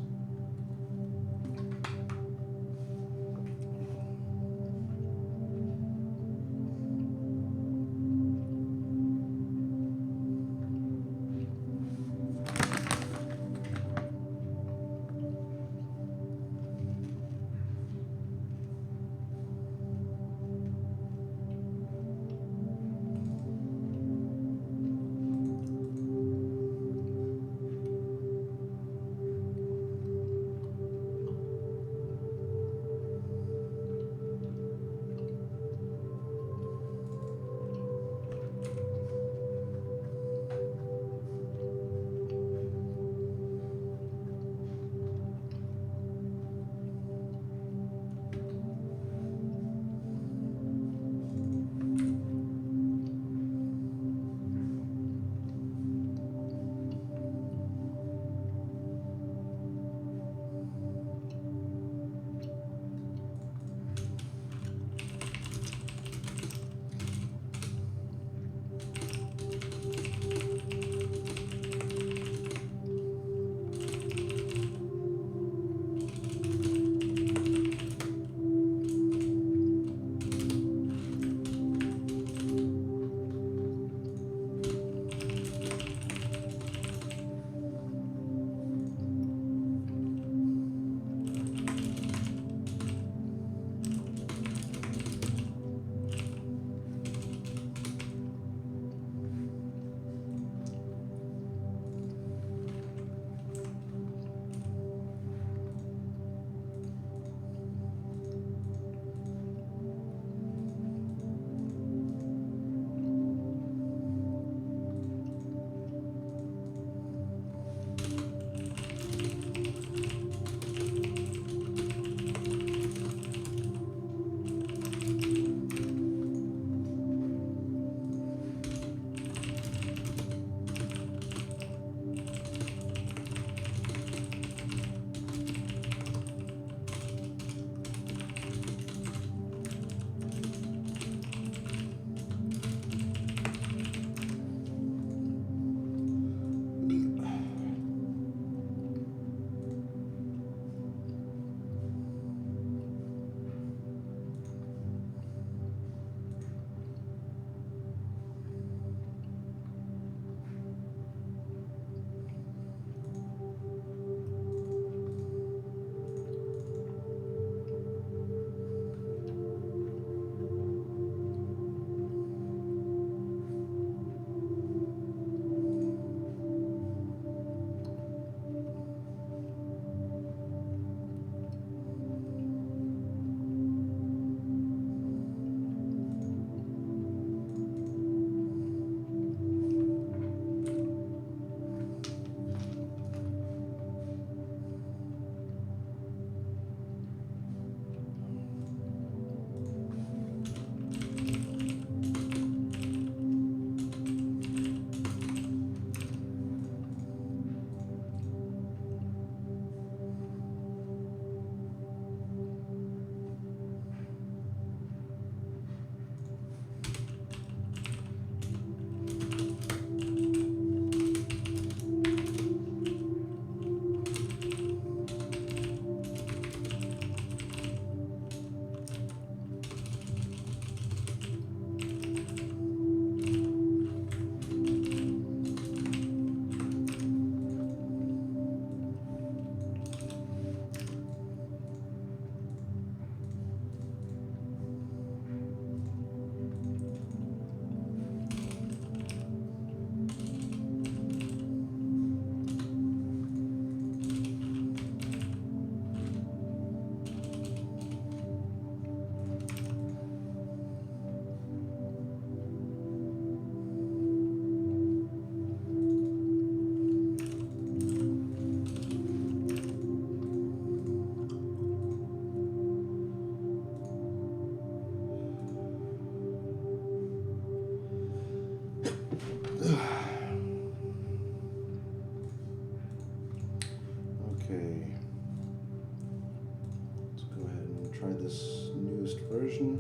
try this newest version.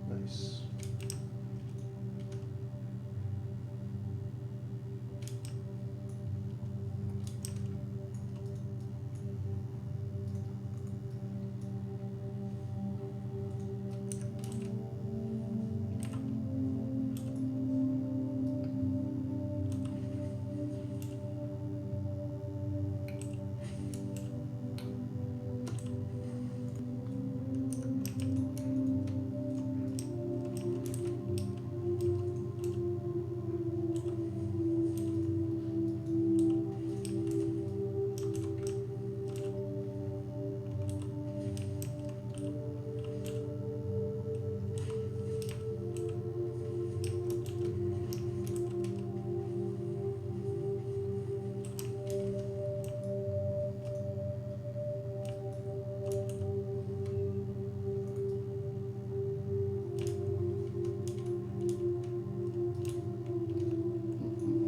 Nice.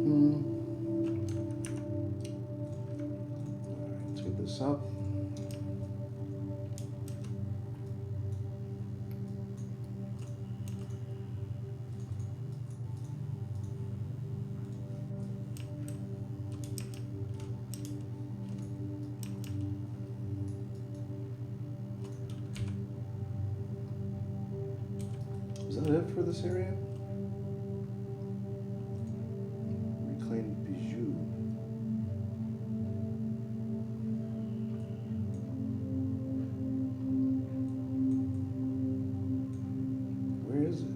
Alright, let's get this up. Is that it for this area? Reclaimed bijou. Where is it?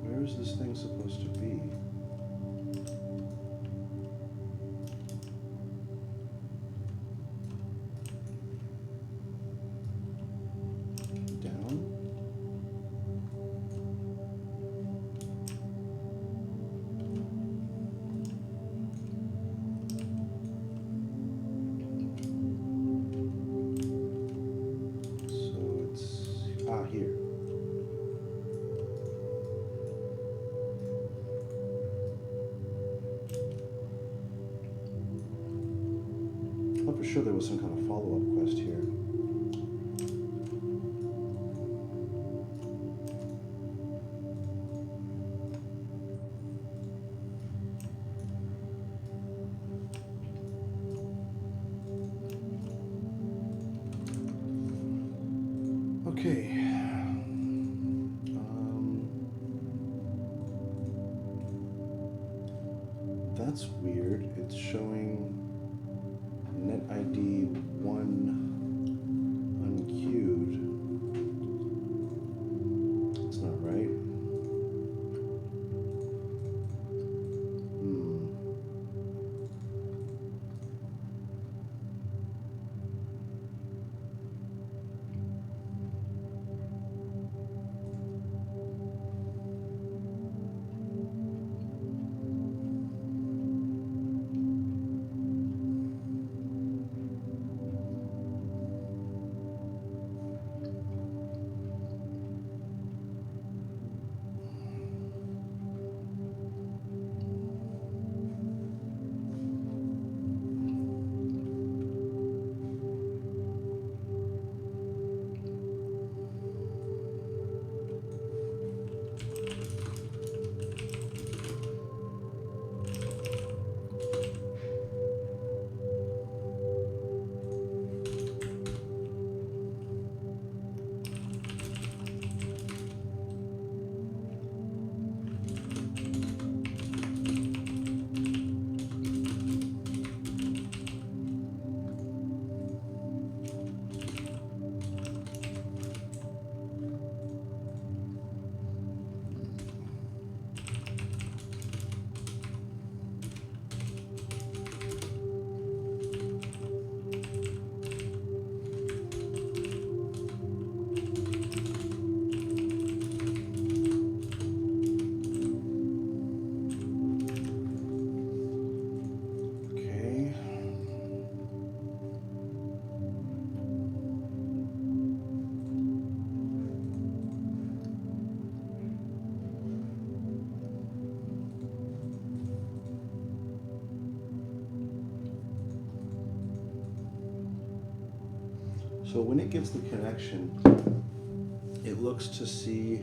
Where is this thing supposed to be? Down? So it's here. I thought for sure there was some kind of follow-up quest here. Okay. That's weird. It's showing net ID 1 unqueued. It's So when it gets the connection, it looks to see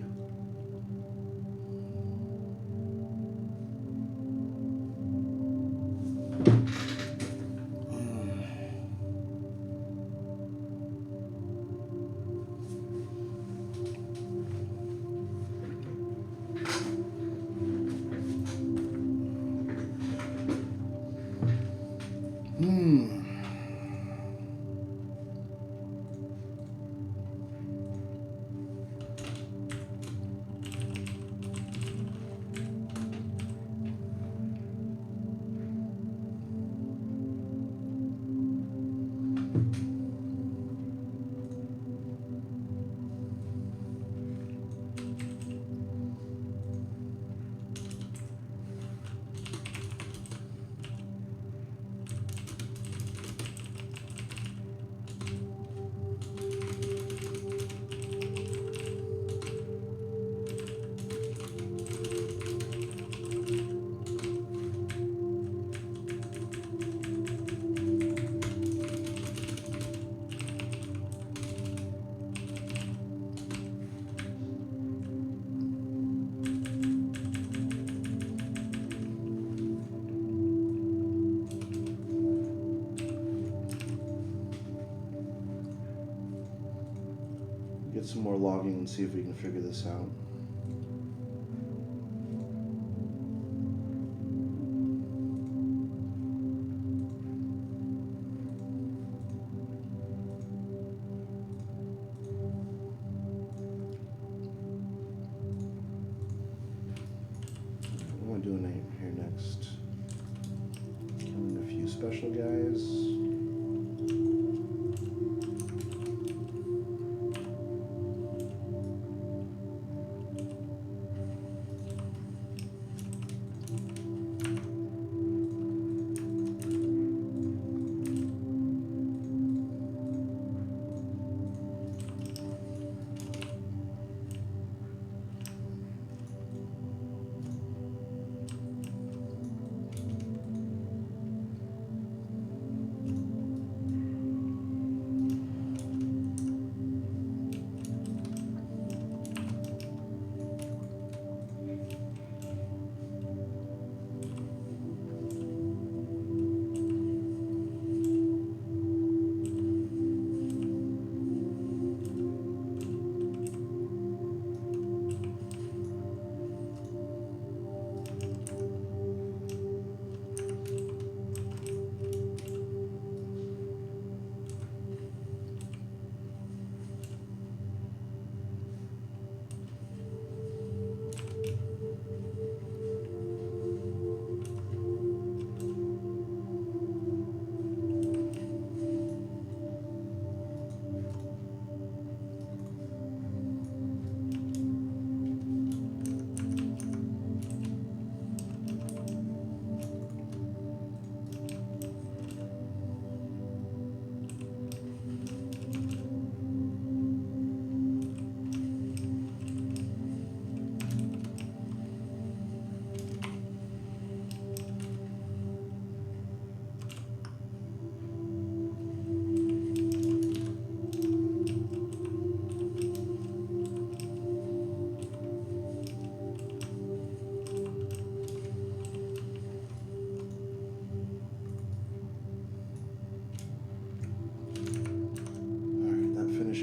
get some more logging and see if we can figure this out. What am I doing here next? Killing a few special guys.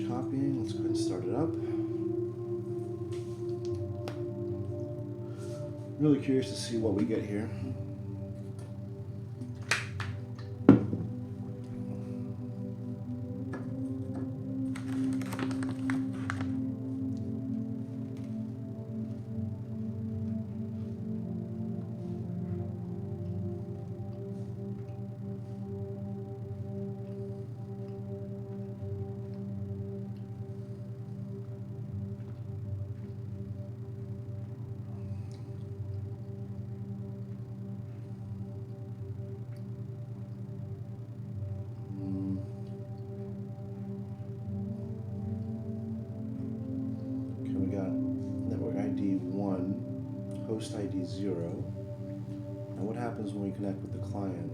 Copying. Let's go ahead and start it up. Really curious to see what we get here. Host ID 0. Now what happens when we connect with the client?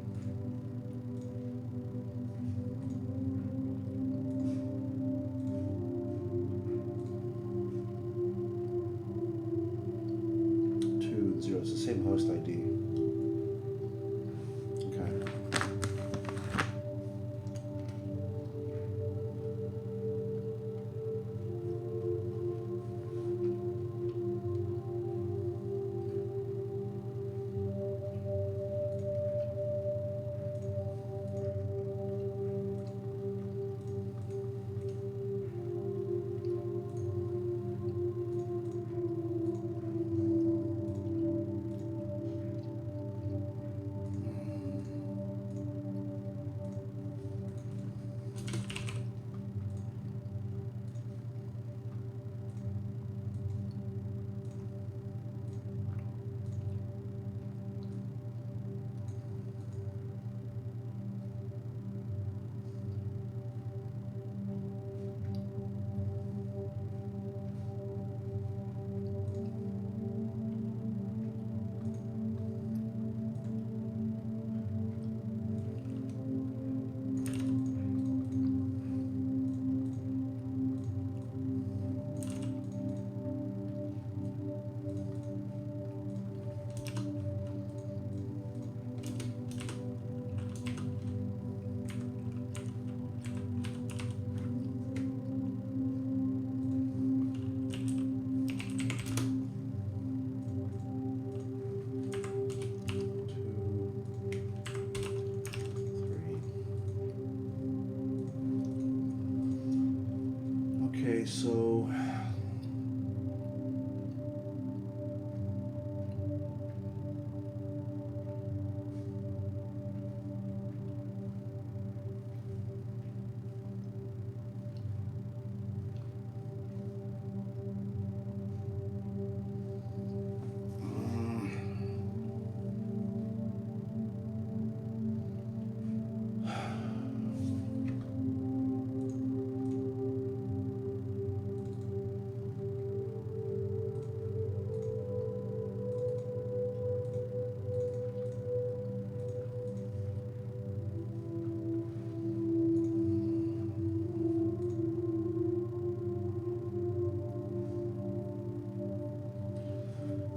Okay, so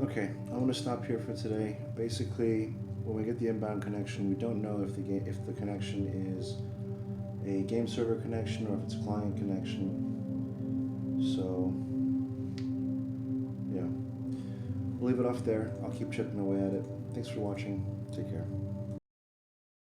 okay, I'm gonna stop here for today. Basically, when we get the inbound connection, we don't know if the connection is a game server connection or if it's a client connection. So yeah, we'll leave it off there. I'll keep chipping away at it. Thanks for watching. Take care.